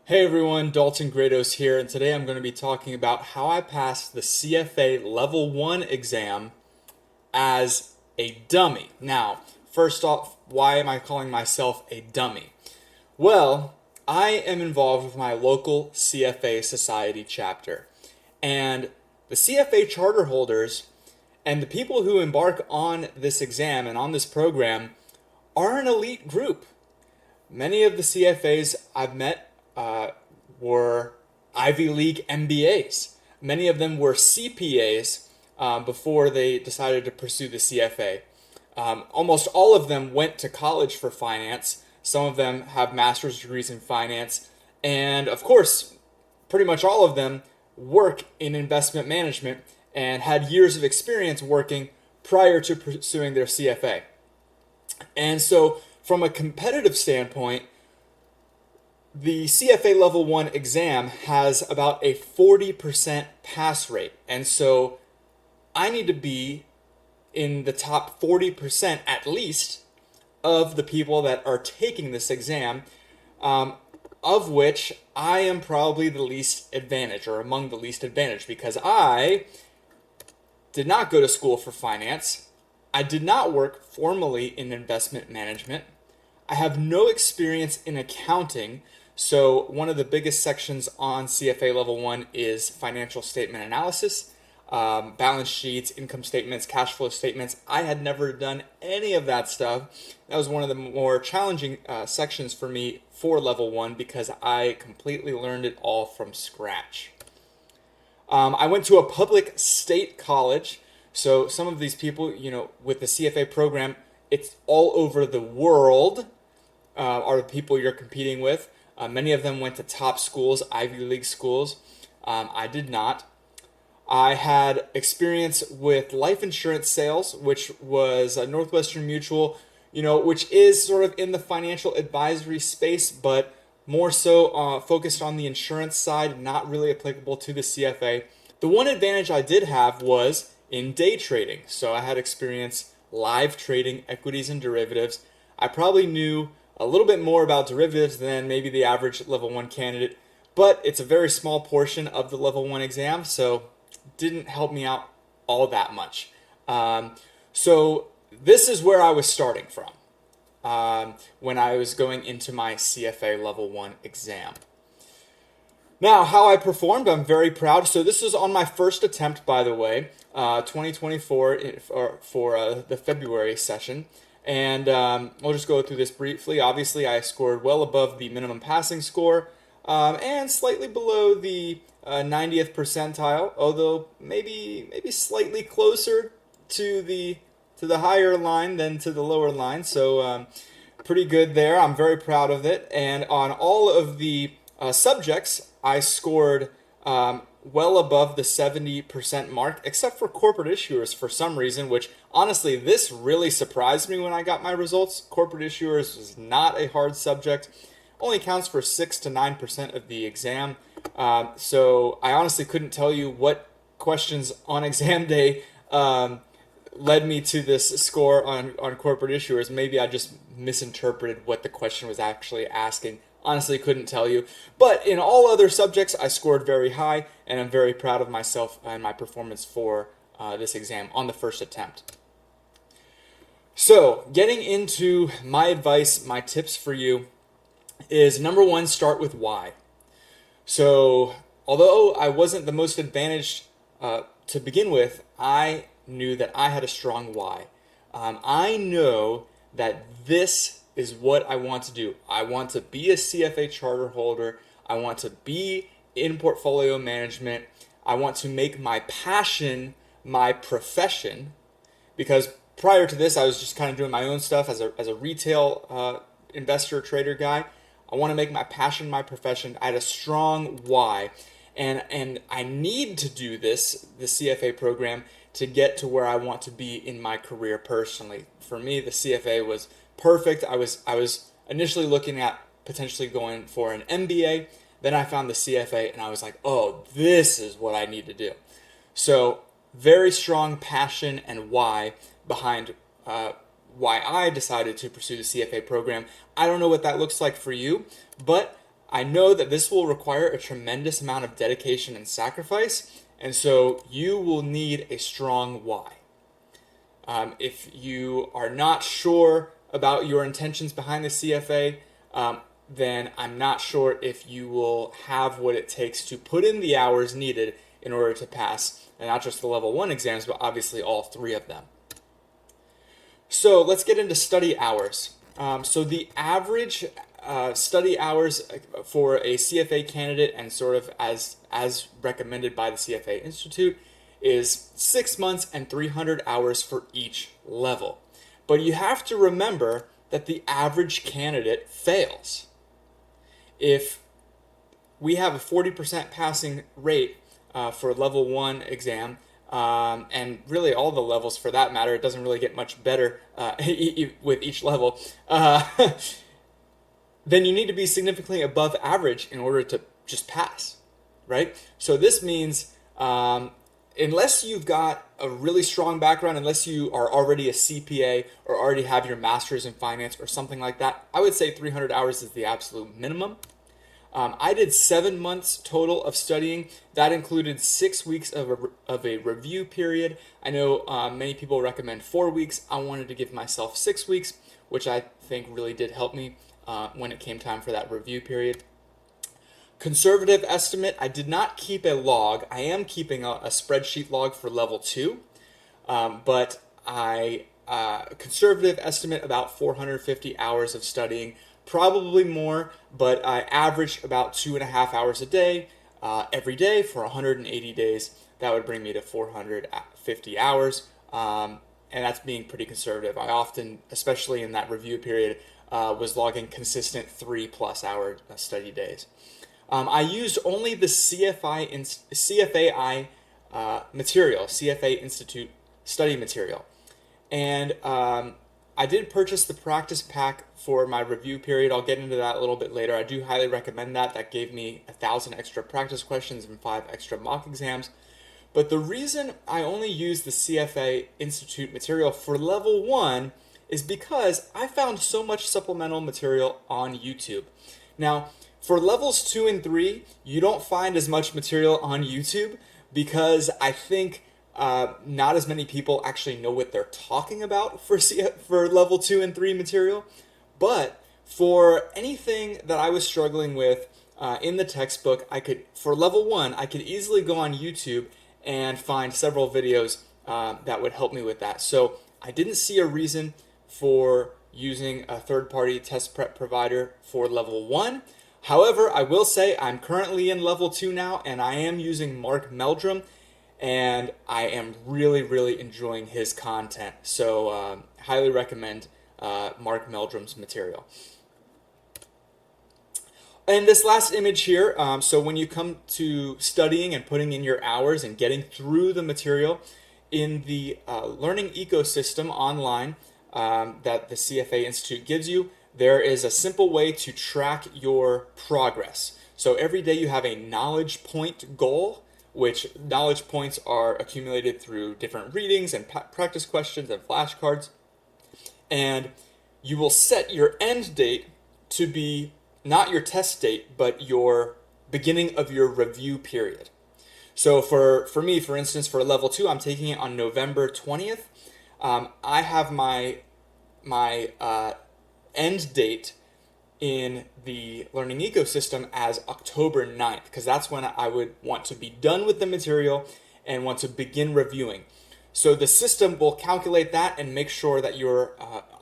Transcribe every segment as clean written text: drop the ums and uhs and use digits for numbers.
Hey everyone, Dalton Grados here, and today I'm going to be talking about how I passed the CFA Level 1 exam as a dummy. Now, first off, why am I calling myself a dummy? Well, I am involved with my local CFA Society chapter, and the CFA charter holders and the people who embark on this exam and on this program are an elite group. Many of the CFAs I've met were Ivy League MBAs. Many of them were CPAs before they decided to pursue the CFA. Almost all of them went to college for finance. Some of them have master's degrees in finance. And of course, pretty much all of them work in investment management and had years of experience working prior to pursuing their CFA. And so, from a competitive standpoint, the CFA Level 1 exam has about a 40% pass rate. And so, I need to be in the top 40% at least of the people that are taking this exam, of which I am probably the least advantaged or among the least advantaged because I did not go to school for finance. I did not work formally in investment management. I have no experience in accounting. So, one of the biggest sections on CFA Level 1 is financial statement analysis, balance sheets, income statements, cash flow statements. I had never done any of that stuff. That was one of the more challenging sections for me for Level 1 because I completely learned it all from scratch. I went to a public state college, so some of these people, with the CFA program, it's all over the world are the people you're competing with. Many of them went to top schools, Ivy League schools. I did not. I had experience with life insurance sales, which was Northwestern Mutual, which is sort of in the financial advisory space, but more so focused on the insurance side, not really applicable to the CFA. The one advantage I did have was in day trading. So I had experience live trading equities and derivatives. I probably knew a little bit more about derivatives than maybe the average Level 1 candidate, but it's a very small portion of the Level 1 exam, so didn't help me out all that much. So this is where I was starting from when I was going into my CFA Level 1 exam. Now, how I performed, I'm very proud. So this was on my first attempt, by the way, 2024 for the February session. And we'll just go through this briefly. Obviously, I scored well above the minimum passing score and slightly below the 90th percentile, although maybe slightly closer to the higher line than to the lower line. So pretty good there. I'm very proud of it. And on all of the subjects, I scored well above the 70% mark, except for corporate issuers for some reason, which honestly, this really surprised me when I got my results. Corporate issuers is not a hard subject, only counts for 6 to 9% of the exam. So I honestly couldn't tell you what questions on exam day led me to this score on corporate issuers. Maybe I just misinterpreted what the question was actually asking. Honestly, couldn't tell you. But in all other subjects, I scored very high, and I'm very proud of myself and my performance for this exam on the first attempt. So, getting into my advice, my tips for you is number one, start with why. So, although I wasn't the most advantaged to begin with, I knew that I had a strong why. I know that this is what I want to do. I want to be a CFA charter holder. I want to be in portfolio management. I want to make my passion my profession, because prior to this, I was just kind of doing my own stuff as a retail investor trader guy. I want to make my passion my profession. I had a strong why, and I need to do this, the CFA program, to get to where I want to be in my career personally. For me, the CFA was perfect. I was initially looking at potentially going for an MBA. Then I found the CFA, and I was like, oh, this is what I need to do. So very strong passion and why behind why I decided to pursue the CFA program. I don't know what that looks like for you, but I know that this will require a tremendous amount of dedication and sacrifice, and so you will need a strong why. If you are not sure about your intentions behind the CFA, then I'm not sure if you will have what it takes to put in the hours needed in order to pass, and not just the level 1 exams, but obviously all 3 of them. So let's get into study hours. So the average study hours for a CFA candidate, and sort of as recommended by the CFA Institute, is 6 months and 300 hours for each level. But you have to remember that the average candidate fails. If we have a 40% passing rate for level 1 exam, and really all the levels for that matter, it doesn't really get much better with each level, then you need to be significantly above average in order to just pass, right? So this means unless you've got a really strong background, unless you are already a CPA or already have your master's in finance or something like that, I would say 300 hours is the absolute minimum. I did 7 months total of studying. That included 6 weeks of a review period. I know many people recommend 4 weeks. I wanted to give myself 6 weeks, which I think really did help me when it came time for that review period. Conservative estimate, I did not keep a log. I am keeping a spreadsheet log for level 2, but conservative estimate about 450 hours of studying. Probably more, but I averaged about 2.5 hours a day, every day for 180 days. That would bring me to 450 hours, and that's being pretty conservative. I often, especially in that review period, was logging consistent 3+ hour study days. I used only the CFAI material, CFA Institute study material, and I did purchase the practice pack for my review period. I'll get into that a little bit later. I do highly recommend that. That gave me 1,000 extra practice questions and 5 extra mock exams. But the reason I only used the CFA Institute material for level 1 is because I found so much supplemental material on YouTube. Now, for levels 2 and 3, you don't find as much material on YouTube because I think not as many people actually know what they're talking about for level 2 and 3 material. But for anything that I was struggling with in the textbook, for level 1, I could easily go on YouTube and find several videos that would help me with that. So I didn't see a reason for using a third-party test prep provider for level 1. However, I will say I'm currently in level 2 now, and I am using Mark Meldrum, and I am really, really enjoying his content. So highly recommend Mark Meldrum's material. And this last image here, so when you come to studying and putting in your hours and getting through the material in the learning ecosystem online that the CFA Institute gives you, there is a simple way to track your progress. So every day you have a knowledge point goal, which knowledge points are accumulated through different readings and practice questions and flashcards. And you will set your end date to be not your test date, but your beginning of your review period. So for me, for instance, for level 2, I'm taking it on November 20th. I have my end date in the learning ecosystem as October 9th, because that's when I would want to be done with the material and want to begin reviewing. So the system will calculate that and make sure that you're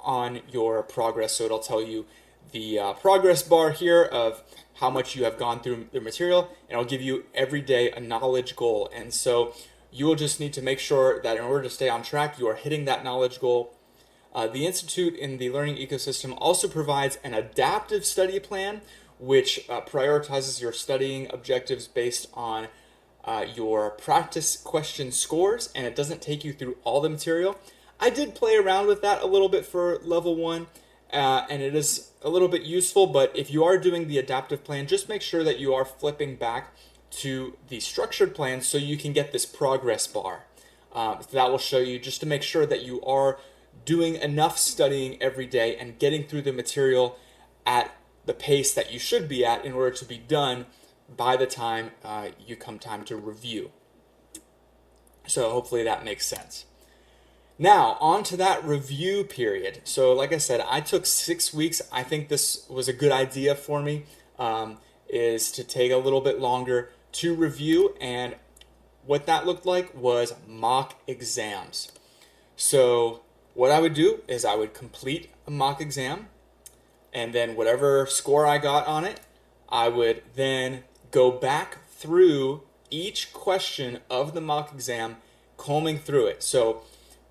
on your progress. So it'll tell you the progress bar here of how much you have gone through the material, and it'll give you every day a knowledge goal. And so you will just need to make sure that in order to stay on track, you are hitting that knowledge goal. The Institute in the learning ecosystem also provides an adaptive study plan, which prioritizes your studying objectives based on your practice question scores, and it doesn't take you through all the material. I did play around with that a little bit for level 1, and it is a little bit useful, but if you are doing the adaptive plan, just make sure that you are flipping back to the structured plan so you can get this progress bar. That will show you, just to make sure that you are doing enough studying every day and getting through the material at the pace that you should be at in order to be done by the time you come time to review. So hopefully that makes sense. Now, on to that review period. So like I said, I took 6 weeks. I think this was a good idea for me, is to take a little bit longer to review. And what that looked like was mock exams. So what I would do is I would complete a mock exam, and then whatever score I got on it, I would then go back through each question of the mock exam, combing through it. So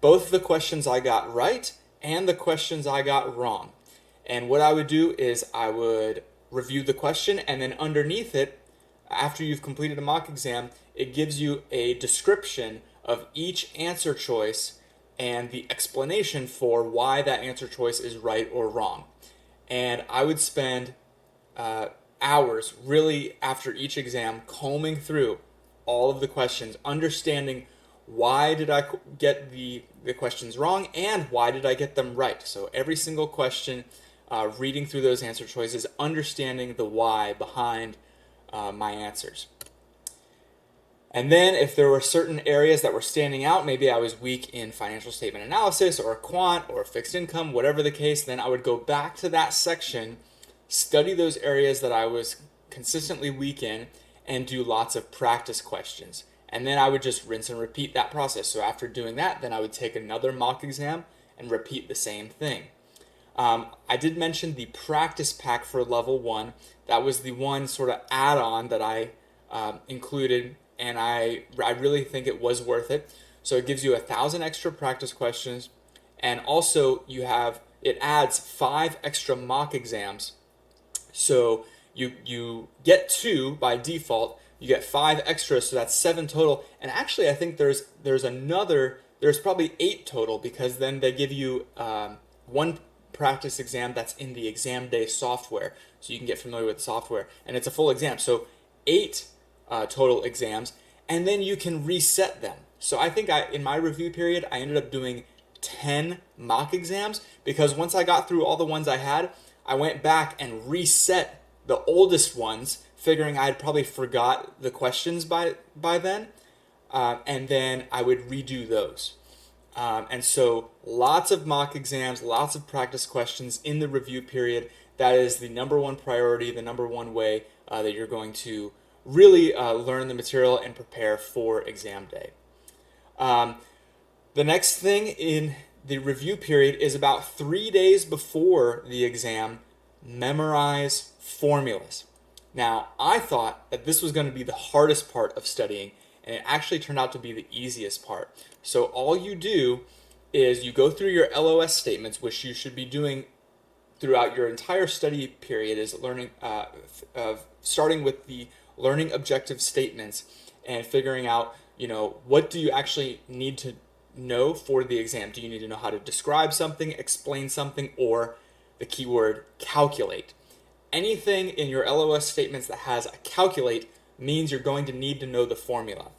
both the questions I got right and the questions I got wrong. And what I would do is I would review the question, and then underneath it, after you've completed a mock exam, it gives you a description of each answer choice and the explanation for why that answer choice is right or wrong. And I would spend hours really after each exam combing through all of the questions, understanding why did I get the questions wrong and why did I get them right. So every single question, reading through those answer choices, understanding the why behind my answers. And then if there were certain areas that were standing out, maybe I was weak in financial statement analysis or quant or fixed income, whatever the case, then I would go back to that section, study those areas that I was consistently weak in, and do lots of practice questions. And then I would just rinse and repeat that process. So after doing that, then I would take another mock exam and repeat the same thing. I did mention the practice pack for level 1. That was the one sort of add-on that I included, and I really think it was worth it. So it gives you 1,000 extra practice questions, and also it adds 5 extra mock exams. So you get 2 by default. You get 5 extras, so that's 7 total. And actually, I think there's probably 8 total, because then they give you one practice exam that's in the exam day software, so you can get familiar with the software, and it's a full exam. So 8 total exams, and then you can reset them. So I think in my review period, I ended up doing 10 mock exams, because once I got through all the ones I had, I went back and reset the oldest ones, figuring I had probably forgot the questions by then, and then I would redo those. And so lots of mock exams, lots of practice questions in the review period. That is the number one priority, the number one way that you're going to really learn the material and prepare for exam day. The next thing in the review period is about 3 days before the exam, memorize formulas. Now, I thought that this was going to be the hardest part of studying, and it actually turned out to be the easiest part. So all you do is you go through your LOS statements, which you should be doing throughout your entire study period, is learning, starting with the learning objective statements and figuring out, what do you actually need to know for the exam? Do you need to know how to describe something, explain something, or the keyword calculate? Anything in your LOS statements that has a calculate means you're going to need to know the formula.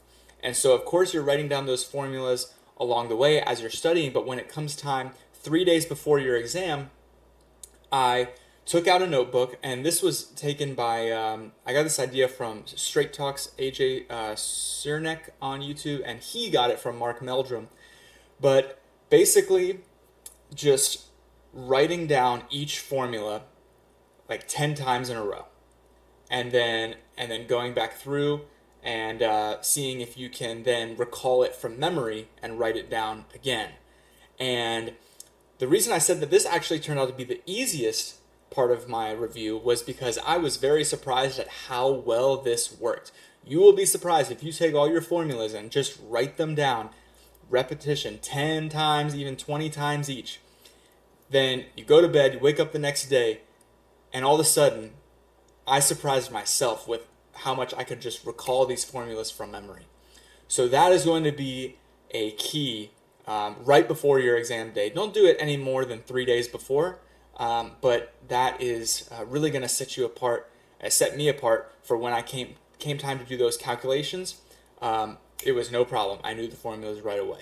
And so, of course, you're writing down those formulas along the way as you're studying, but when it comes time 3 days before your exam, I took out a notebook, and this was taken by, I got this idea from Straight Talk's AJ Cernek on YouTube, and he got it from Mark Meldrum. But basically, just writing down each formula like 10 times in a row, and then going back through and seeing if you can then recall it from memory and write it down again. And the reason I said that this actually turned out to be the easiest part of my review was because I was very surprised at how well this worked. You will be surprised if you take all your formulas and just write them down, repetition, 10 times, even 20 times each. Then you go to bed, you wake up the next day, and all of a sudden, I surprised myself with how much I could just recall these formulas from memory. So that is going to be a key right before your exam day. Don't do it any more than 3 days before, but that is really going to set me apart for when I came time to do those calculations. It was no problem. I knew the formulas right away.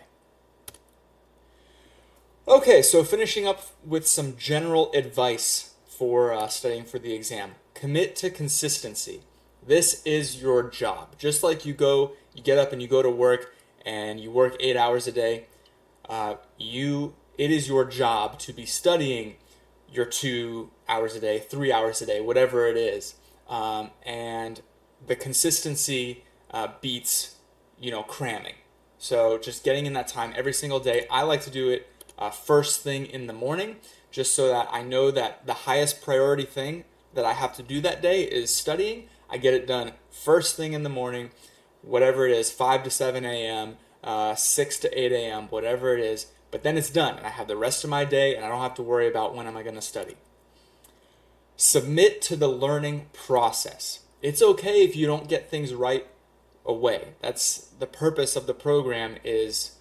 Okay, so finishing up with some general advice for studying for the exam. Commit to consistency. This is your job. Just like you get up and you go to work and you work 8 hours a day, it is your job to be studying your 2 hours a day, 3 hours a day, whatever it is. And the consistency beats, cramming. So just getting in that time every single day. I like to do it first thing in the morning, just so that I know that the highest priority thing that I have to do that day is studying. I get it done first thing in the morning, whatever it is, 5 to 7 a.m., 6 to 8 a.m., whatever it is. But then it's done, and I have the rest of my day, and I don't have to worry about when am I going to study. Submit to the learning process. It's okay if you don't get things right away. That's the purpose of the program, is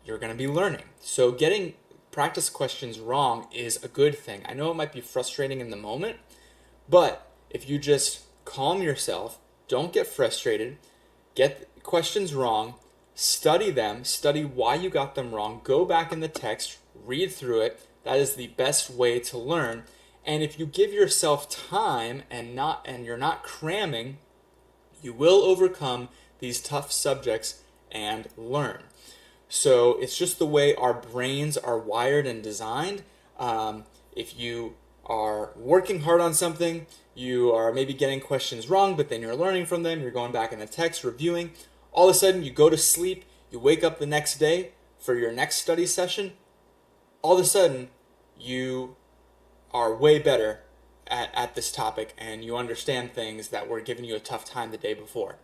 you're going to be learning. So getting practice questions wrong is a good thing. I know it might be frustrating in the moment, but if you just calm yourself, don't get frustrated, get questions wrong, study them, study why you got them wrong, go back in the text, read through it. That is the best way to learn. And if you give yourself time and you're not cramming, you will overcome these tough subjects and learn. So it's just the way our brains are wired and designed. If you are working hard on something, you are maybe getting questions wrong, but then you're learning from them, you're going back in the text, reviewing. All of a sudden, you go to sleep, you wake up the next day for your next study session. All of a sudden, you are way better at this topic, and you understand things that were giving you a tough time the day before.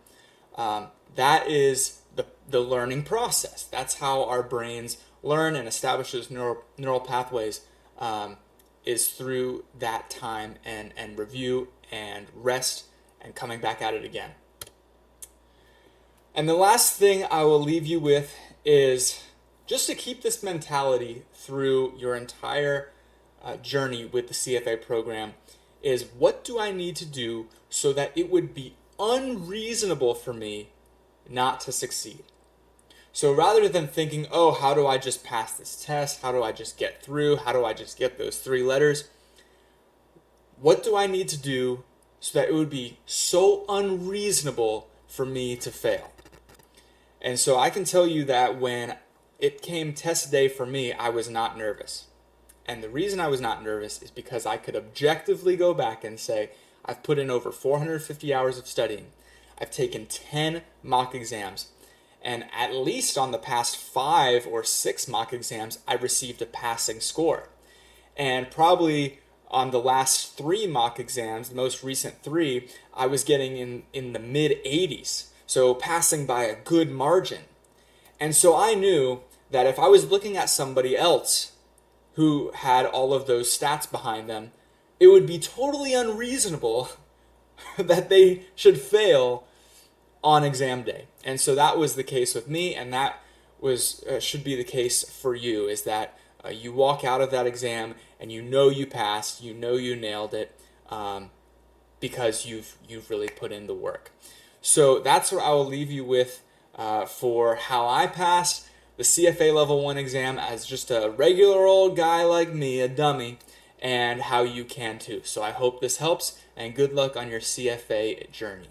That is the learning process. That's how our brains learn and establish those neural pathways, is through that time and review and rest and coming back at it again. And the last thing I will leave you with is just to keep this mentality through your entire journey with the CFA program is, what do I need to do so that it would be unreasonable for me not to succeed? So rather than thinking, oh, how do I just pass this test? How do I just get through? How do I just get those 3 letters? What do I need to do so that it would be so unreasonable for me to fail? And so I can tell you that when it came test day for me, I was not nervous. And the reason I was not nervous is because I could objectively go back and say, I've put in over 450 hours of studying. I've taken 10 mock exams. And at least on the past 5 or 6 mock exams, I received a passing score. And probably on the last 3 mock exams, the most recent 3, I was getting in the mid-80s. So passing by a good margin. And so I knew that if I was looking at somebody else who had all of those stats behind them, it would be totally unreasonable that they should fail on exam day. And so that was the case with me, and that was should be the case for you, is that you walk out of that exam and you know you passed, you know you nailed it, because you've really put in the work. So that's what I will leave you with for how I passed the CFA Level 1 exam as just a regular old guy like me, a dummy, and how you can too. So I hope this helps, and good luck on your CFA journey.